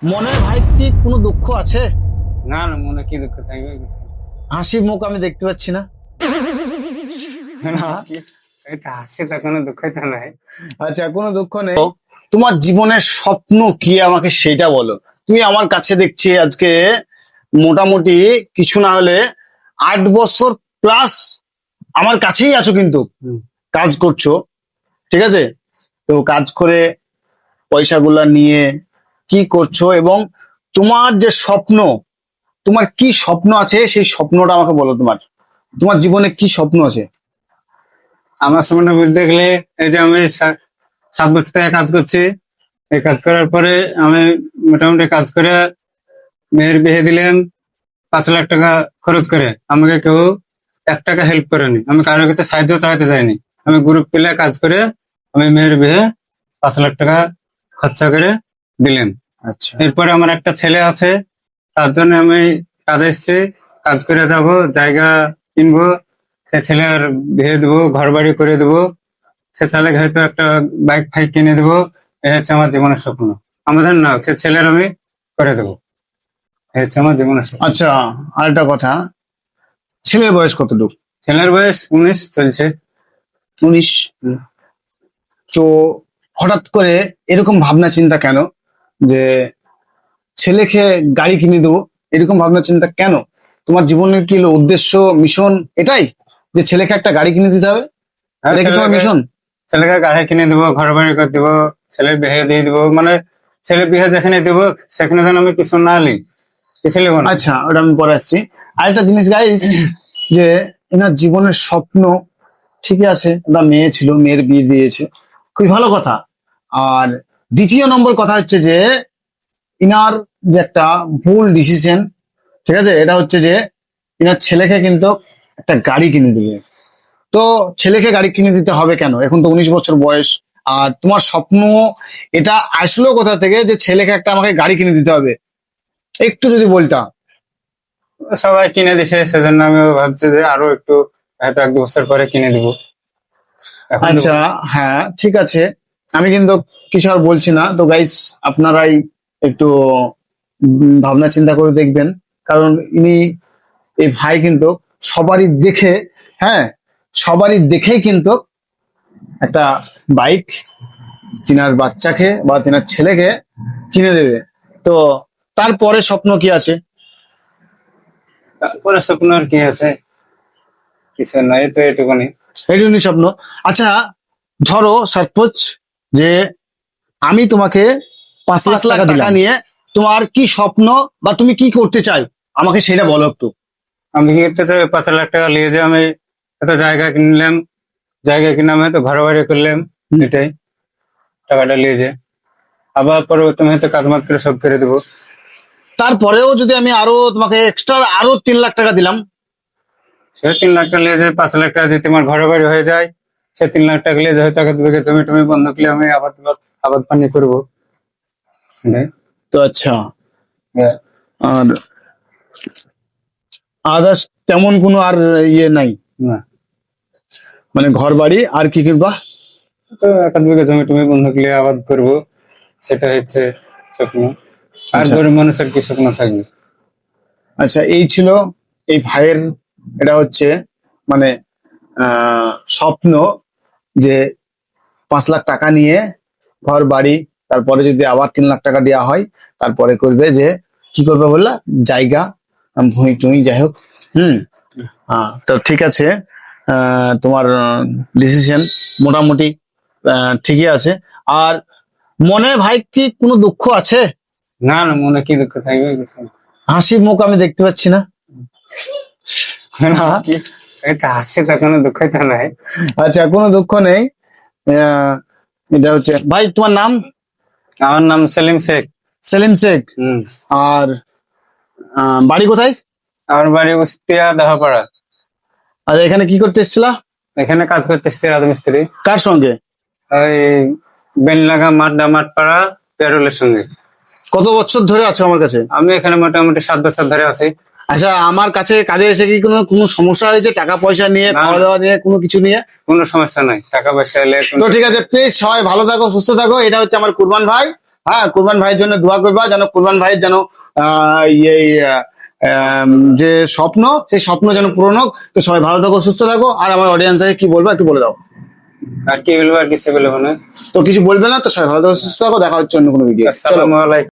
মনে ভাই কি কোনো দুঃখ আছে? না না, মনে কি দুঃখ থাকবে কিছু না। হাসি মুখ আমি দেখতে পাচ্ছি না। হ্যাঁ। এটা হাসিটা কোনো দুঃখই তো নাই। আচ্ছা, কোনো দুঃখ নেই। তোমার জীবনের স্বপ্ন কি আমাকে সেটা বলো। তুমি আমার কাছে দেখছি আজকে মোটামুটি কিছু না হলে 8 বছর প্লাস আমার কাছেই আছো, কিন্তু হুম। কাজ করছো, ঠিক আছে? তো কাজ করে পয়সাগুলা নিয়ে কি করছো, এবং তোমার যে স্বপ্ন, তোমার কি স্বপ্ন আছে সেই স্বপ্নটা আমাকে বলো। তোমার তোমার জীবনে কি স্বপ্ন আছে? আমার সামনে বলতে গেলে এই যে আমি 7 বছর থেকে কাজ করছি। এই কাজ করার পরে আমি মোটামুটি কাজ করে মেয়ের বিয়ে দিলাম। 5 লাখ টাকা খরচ করে আমাকে কেউ 1 টাকা হেল্প করেনি। আমি কারোর কাছে সাহায্য চাইতে চাইনি। আমি গ্রুপ পেলে কাজ করে আমি মেয়ের বিয়ে 5 লাখ টাকা খরচা করে দিলাম। আচ্ছা এরপরে আমার একটা ছেলে আছে, তার জন্য আমি কাজে এসেছি। কাজ করে যাব, জায়গা কিনবো, সে ছেলের বিয়ে দেবো, ঘর বাড়ি করে দেবো, সে ছেলেকে হয়তো একটা বাইক ফাইক কিনে দেবো। এই হচ্ছে আমার জীবনের স্বপ্ন। আমাদের না, সে ছেলের আমি করে দেবো। এই হচ্ছে আমার জীবনের স্বপ্ন। আচ্ছা, আরেকটা কথা, ছেলের বয়স কতটুকু? ছেলের বয়স 19 চলছে। 19। হুম। তো হঠাৎ করে এরকম ভাবনা চিন্তা কেন যে ছেলেকে গাড়ি কিনে দেবো? এরকম ভাবনা চিন্তা কেন? তোমার জীবনের কি হলো উদ্দেশ্য, মিশন এটাই যে ছেলেকে একটা গাড়ি কিনে দিতে হবে? আর এটা কি তোমার মিশন? ছেলেকে গাড়ি কিনে দেবো, ঘর বাড়ি করে দেবো, ছেলের বিয়ে দিয়ে দেবো। মানে ছেলে বিয়ে যেখানে দেবো সেখানে যেন আমি কিছু না নিই, কিছু নেবো না। আচ্ছা, ওটা আমি পরে আসছি। আরেকটা জিনিস গাইস, যে এনার জীবনের স্বপ্ন ঠিকই আছে, একটা মেয়ে ছিল, মেয়ের বিয়ে দিয়েছে, খুবই ভালো কথা। আর দ্বিতীয় নম্বর কথা হচ্ছে যে ইনার যে একটা ভুল ডিসিশন, ঠিক আছে, এটা হচ্ছে যে ইনার ছেলেকে কিন্তু একটা গাড়ি কিনে দিবে। তো ছেলেকে গাড়ি কিনে দিতে হবে কেন? এখন তো 19 বছর বয়স। আর তোমার স্বপ্ন এটা আসলো কোথা থেকে যে ছেলেকে একটা আমাকে গাড়ি কিনে দিতে হবে? একটু যদি বলতা। সবাই কিনে দিছে, সেজন্য আমি ভাবছি যে আরো একটু হয়তো 1 2 বছর পরে কিনে দিব। এখন দেবো আচ্ছা, না। হ্যাঁ ঠিক আছে, আমি কিন্তু কিছু আর বলছি না। তো গাইস, আপনারাই একটু ভাবনা চিন্তা করে দেখবেন, কারণ ইনি, এই ভাই কিন্তু সবারই দেখে, হ্যাঁ, সবারই দেখেই কিন্তু একটা বাইক তিনার বাচ্চাকে বা তিনার ছেলেকে কিনে দেবে। তো তারপরে স্বপ্ন কি আছে? তারপরে স্বপ্ন আর কি আছে? কিছু নাই, তো এটুকুনি। এইটুকুনি স্বপ্ন। আচ্ছা, ধরো সাপোজ যে আমি তোমাকে 5 লাখ টাকা দিলাম, নিয়ে তোমার কি স্বপ্ন বা তুমি কি করতে চাই আমাকে সেটা বলো একটু। আমি কি করতে চাই? 5 লাখ টাকা নিয়ে যে আমি একটা জায়গা কিনলাম, জায়গা কিনে আমি হয়তো ঘর বাড়ি করলাম। এটাই টাকাটা নিয়ে যে আবার পরবর্তী হয়তো কাজ মাজ করে সব করে দেবো। তারপরেও যদি আমি আরো তোমাকে এক্সট্রা আরো 3 লাখ টাকা দিলাম? সে 3 লাখ টাকা নিয়ে যে 5 লাখ টাকা যদি আমার ঘর বাড়ি হয়ে যায়, সে 3 লাখ টাকা নিয়ে যে হয়তো এক বিঘা জমি টমি বন্ধক নিয়ে আমি আবাদ আবাদ পানি করবো। এটাই। তো আচ্ছা, হ্যাঁ। আর আদার্স তেমন কোনো আর ইয়ে নাই? না, মানে ঘর বাড়ি আর কি কিনবা? তো 1 বিঘা জমি টমি বন্ধক নিয়ে আবাদ করবো, সেটা হচ্ছে স্বপ্ন। আর আচ্ছা গরিব মানুষের কি স্বপ্ন থাকবে? আচ্ছা, এই ছিল এই ভাইয়ের, এটা হচ্ছে মানে স্বপ্ন, যে 5 লাখ টাকা নিয়ে ঘর বাড়ি, তারপরে যদি আবার 3 লাখ টাকা দেওয়া হয় তারপরে করবে যে কি করবে বললা, জায়গা, ভুঁই টুই যাই হোক। হুম। হ্যাঁ, তো ঠিক আছে, তোমার ডিসিশন মোটামুটি ঠিকই আছে। আর মনে ভাই কি কোনো দুঃখ আছে? না না, মনে কি দুঃখ থাকবে কিছু না। হাসি মুখ আমি দেখতে পাচ্ছি না। হ্যাঁ। কি, এটা হাসিটা কোনো দুঃখই তো নাই। আচ্ছা, কোনো দুঃখ নেই। আহ, এটা হচ্ছে ভাই, তোমার নাম? আমার নাম সেলিম শেখ। সেলিম শেখ। হম। আর বাড়ি কোথায়? আমার বাড়ি উস্তিয়া দহাপাড়া। আর এখানে কি করতে এসেছিলা? এখানে কাজ করতে এসছি রাজমিস্ত্রি। কার সঙ্গে? ওই বেনলাগা মাঠ পাড়া পেরোলের সঙ্গে। কত বছর ধরে আছো আমার কাছে? আমি এখানে মোটামুটি 7 বছর ধরে আছি। আচ্ছা, আমার কাছে কাজে এসে কি কোনো কোনো সমস্যা হয়েছে টাকা পয়সা নিয়ে, না, খাওয়া দাওয়া নিয়ে, কোনো কিছু নিয়ে? কোনো সমস্যা নাই, টাকা পয়সা এলে তো ঠিক আছে, প্লিজ সবাই ভালো থাকো, সুস্থ থাকো। এটা হচ্ছে আমার কুরবান ভাই। হ্যাঁ, কুরবান ভাইয়ের জন্য দোয়া করবা, যেন কুরবান ভাইয়ের যেন যে স্বপ্ন, সেই স্বপ্ন যেন পূরণ হোক। তো সবাই ভালো থাকো, সুস্থ থাকো। আর আমার অডিয়েন্সকে কি বলবো একটু বলে দাও। আর কি বলবো, আর কিছু বলবো না। তো কিছু বলবে না, তো সবাই ভালো থাকো, সুস্থ থাকো। দেখা হচ্ছে অন্য কোনো ভিডিও। চলো। আসসালামু আলাইকুম।